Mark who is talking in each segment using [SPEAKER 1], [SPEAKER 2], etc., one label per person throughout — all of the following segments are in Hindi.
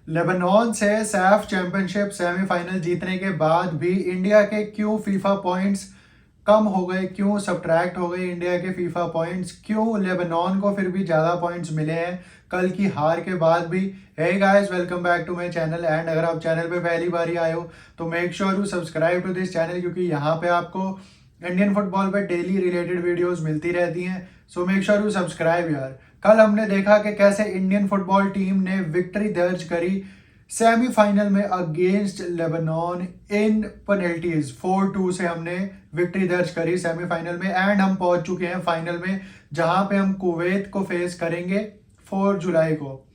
[SPEAKER 1] लेबनान से सैफ चैंपियनशिप सेमीफाइनल जीतने के बाद भी इंडिया के क्यों फीफा पॉइंट्स कम हो गए, क्यों सब्ट्रैक्ट हो गए इंडिया के फीफा पॉइंट्स, क्यों लेबनान को फिर भी ज़्यादा पॉइंट्स मिले हैं कल की हार के बाद भी। Hey guys, welcome back to my channel. And अगर आप चैनल पे पहली बार ही आए हो तो make sure to subscribe to this channel, क्योंकि यहाँ पे आपको इंडियन फुटबॉल पे डेली रिलेटेड वीडियोस मिलती रहती हैं। So make sure to subscribe यार। कल हमने देखा कि कैसे इंडियन फुटबॉल टीम ने विक्ट्री दर्ज करी सेमीफाइनल में अगेंस्ट लेबनान इन पेनल्टीज। 4-2 से हमने विक्ट्री दर्ज करी सेमीफाइनल में एंड हम पहुंच चुके हैं फाइनल में, जहां पे हम कुवैत को फेस करेंगे 4 जुलाई को।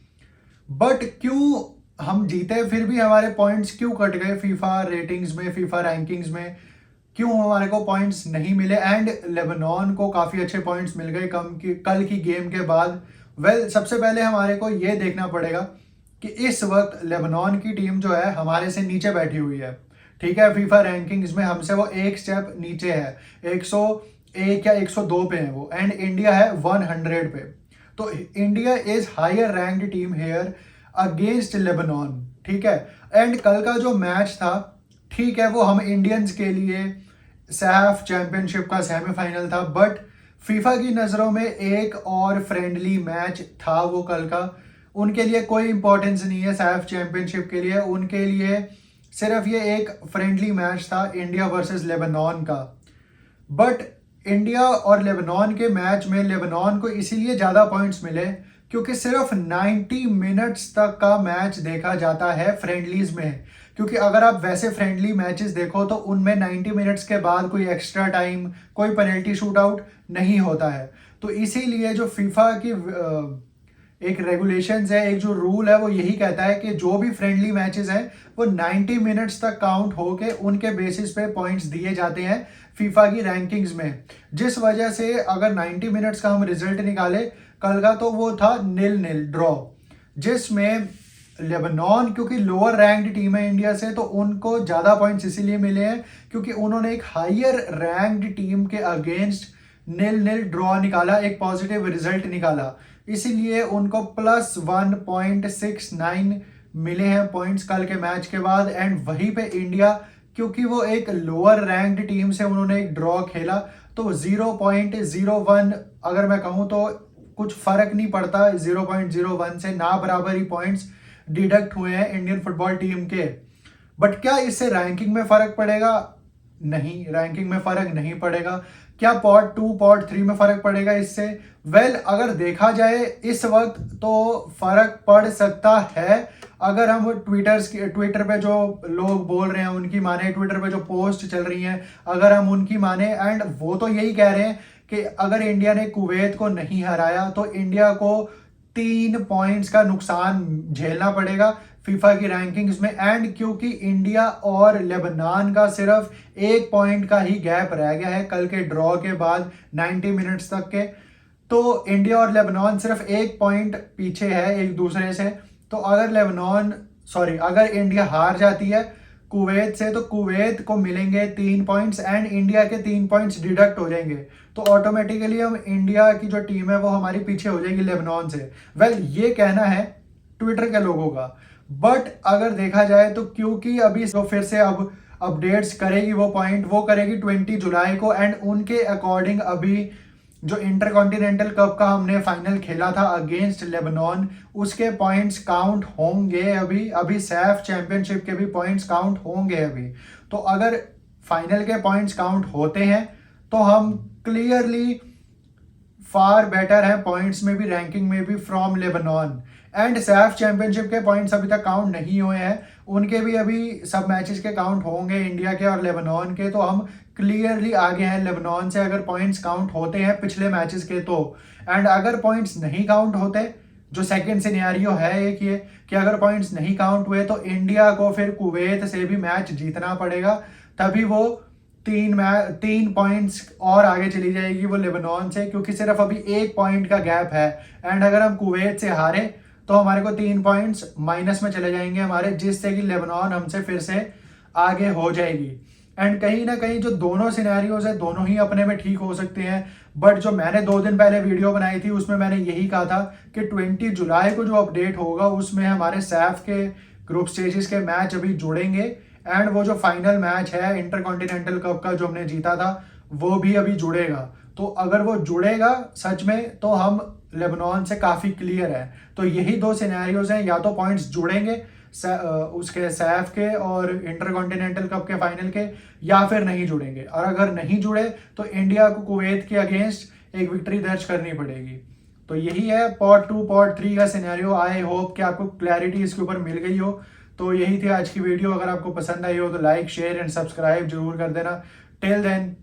[SPEAKER 1] बट क्यों हम जीते फिर भी हमारे पॉइंट्स क्यों कट गए फीफा रेटिंग्स में, फीफा रैंकिंग्स में क्यों हमारे को पॉइंट्स नहीं मिले एंड लेबनान को काफ़ी अच्छे पॉइंट्स मिल गए कल की गेम के बाद। सबसे पहले हमारे को ये देखना पड़ेगा कि इस वक्त लेबनान की टीम जो है हमारे से नीचे बैठी हुई है। ठीक है, फीफा रैंकिंग्स में हमसे वो एक स्टेप नीचे है, 101 या 102 पे है वो, एंड इंडिया है 100 पे। तो India is higher ranked team here against Lebanon. ठीक है, एंड कल का जो मैच था, ठीक है, वो हम इंडियंस के लिए सैफ चैंपियनशिप का सेमीफाइनल था, बट फीफा की नज़रों में एक और फ्रेंडली मैच था वो कल का। उनके लिए कोई इंपॉर्टेंस नहीं है सैफ चैंपियनशिप के लिए, उनके लिए सिर्फ ये एक फ्रेंडली मैच था इंडिया वर्सेस लेबनान का। बट इंडिया और लेबनान के मैच में लेबनान को इसीलिए ज़्यादा पॉइंट्स मिले क्योंकि सिर्फ 90 मिनट्स तक का मैच देखा जाता है फ्रेंडलीज में। क्योंकि अगर आप वैसे फ्रेंडली मैचेस देखो तो उनमें 90 मिनट्स के बाद कोई एक्स्ट्रा टाइम, कोई पेनल्टी शूट आउट नहीं होता है। तो इसीलिए जो फीफा की एक रेगुलेशंस है, एक जो रूल है, वो यही कहता है कि जो भी फ्रेंडली मैचेस हैं वो 90 मिनट्स तक काउंट होके उनके बेसिस पे पॉइंट्स दिए जाते हैं फीफा की रैंकिंग्स में। जिस वजह से अगर 90 मिनट्स का हम रिजल्ट निकाले कल का, तो वो था 0-0 ड्रॉ, जिसमें लेबनान क्योंकि लोअर रैंक्ड टीम है इंडिया से, तो उनको ज़्यादा पॉइंट्स इसीलिए मिले हैं क्योंकि उन्होंने एक हायर रैंक्ड टीम के अगेंस्ट 0-0 ड्रॉ निकाला, एक पॉजिटिव रिजल्ट निकाला। इसीलिए उनको +1.69 मिले हैं पॉइंट्स कल के मैच के बाद। एंड वहीं पे इंडिया, क्योंकि वो एक लोअर रैंक्ड टीम से उन्होंने एक ड्रॉ खेला, तो 0.01, अगर मैं कहूँ तो कुछ फर्क नहीं पड़ता, 0.01 से ना बराबर ही पॉइंट्स डिडक्ट हुए हैं इंडियन फुटबॉल टीम के। बट क्या इससे रैंकिंग में फर्क पड़ेगा? नहीं, रैंकिंग में फर्क नहीं पड़ेगा। क्या पॉट 2 पॉट 3 में फर्क पड़ेगा इससे? अगर देखा जाए इस वक्त तो फर्क पड़ सकता है। अगर हम ट्विटर पे जो लोग बोल रहे हैं उनकी माने, ट्विटर पे जो पोस्ट चल रही हैं अगर हम उनकी माने, एंड वो तो यही कह रहे हैं कि अगर इंडिया ने कुवैत को नहीं हराया तो इंडिया को 3 पॉइंट्स का नुकसान झेलना पड़ेगा फीफा की रैंकिंग्स में। एंड क्योंकि इंडिया और लेबनान का सिर्फ 1 पॉइंट का ही गैप रह गया है कल के ड्रॉ के बाद 90 मिनट्स तक के, तो इंडिया और लेबनान सिर्फ 1 पॉइंट पीछे है एक दूसरे से। तो अगर इंडिया हार जाती है कुवैत से, तो कुवैत को मिलेंगे 3 पॉइंट्स एंड इंडिया के 3 पॉइंट्स डिडक्ट हो जाएंगे। तो ऑटोमेटिकली हम इंडिया की जो टीम है वो हमारी पीछे हो जाएगी लेबनान से। ये कहना है ट्विटर के लोगों का। बट अगर देखा जाए तो क्योंकि अभी तो फिर से अब अपडेट्स करेगी वो करेगी 20 जुलाई को, एंड उनके अकॉर्डिंग अभी जो इंटरकॉन्टिनेंटल कप का हमने फाइनल खेला था अगेंस्ट लेबनान, उसके पॉइंट्स काउंट होंगे अभी सैफ चैंपियनशिप के भी पॉइंट्स काउंट होंगे अभी। तो अगर फाइनल के पॉइंट्स काउंट होते हैं तो हम क्लियरली फार बेटर है पॉइंट्स में भी, रैंकिंग में भी from Lebanon. And Saif championship के पॉइंट्स अभी तक काउंट नहीं हुए हैं, उनके भी अभी सब मैचेस के काउंट होंगे इंडिया के और लेबनान के। तो हम क्लियरली आगे हैं लेबनान से अगर पॉइंट्स काउंट होते हैं पिछले मैचेस के तो। एंड अगर पॉइंट्स नहीं काउंट होते, जो सेकंड सिनेरियो है एक ये कि अगर पॉइंट्स नहीं काउंट हुए तो इंडिया को फिर कुवैत से भी मैच जीतना पड़ेगा, तभी वो 3 पॉइंट्स और आगे चली जाएगी वो लेबनान से, क्योंकि सिर्फ अभी 1 पॉइंट का गैप है। एंड अगर हम कुवैत से हारे तो हमारे को 3 पॉइंट्स माइनस में चले जाएंगे हमारे, जिससे कि लेबनान हमसे फिर से आगे हो जाएगी। एंड कहीं ना कहीं जो दोनों सिनेरियोज है दोनों ही अपने में ठीक हो सकते हैं। बट जो मैंने 2 दिन पहले वीडियो बनाई थी उसमें मैंने यही कहा था कि 20 जुलाई को जो अपडेट होगा उसमें हमारे सैफ के ग्रुप स्टेजेस के मैच अभी जुड़ेंगे, एंड वो जो फाइनल मैच है इंटरकॉन्टिनेंटल कप का जो हमने जीता था वो भी अभी जुड़ेगा। तो अगर वो जुड़ेगा सच में तो हम लेबनान से काफ़ी क्लियर है। तो यही 2 सिनेरियोज हैं, या तो पॉइंट्स जुड़ेंगे उसके सैफ के और इंटरकॉन्टिनेंटल कप के फाइनल के, या फिर नहीं जुड़ेंगे। और अगर नहीं जुड़े तो इंडिया को कुवैत के अगेंस्ट एक विक्ट्री दर्ज करनी पड़ेगी। तो यही है पॉट 2 पॉट 3 का सिनेरियो। आई होप कि आपको क्लैरिटी इसके ऊपर मिल गई हो। तो यही थी आज की वीडियो। अगर आपको पसंद आई हो तो लाइक शेयर एंड सब्सक्राइब जरूर कर देना। Till then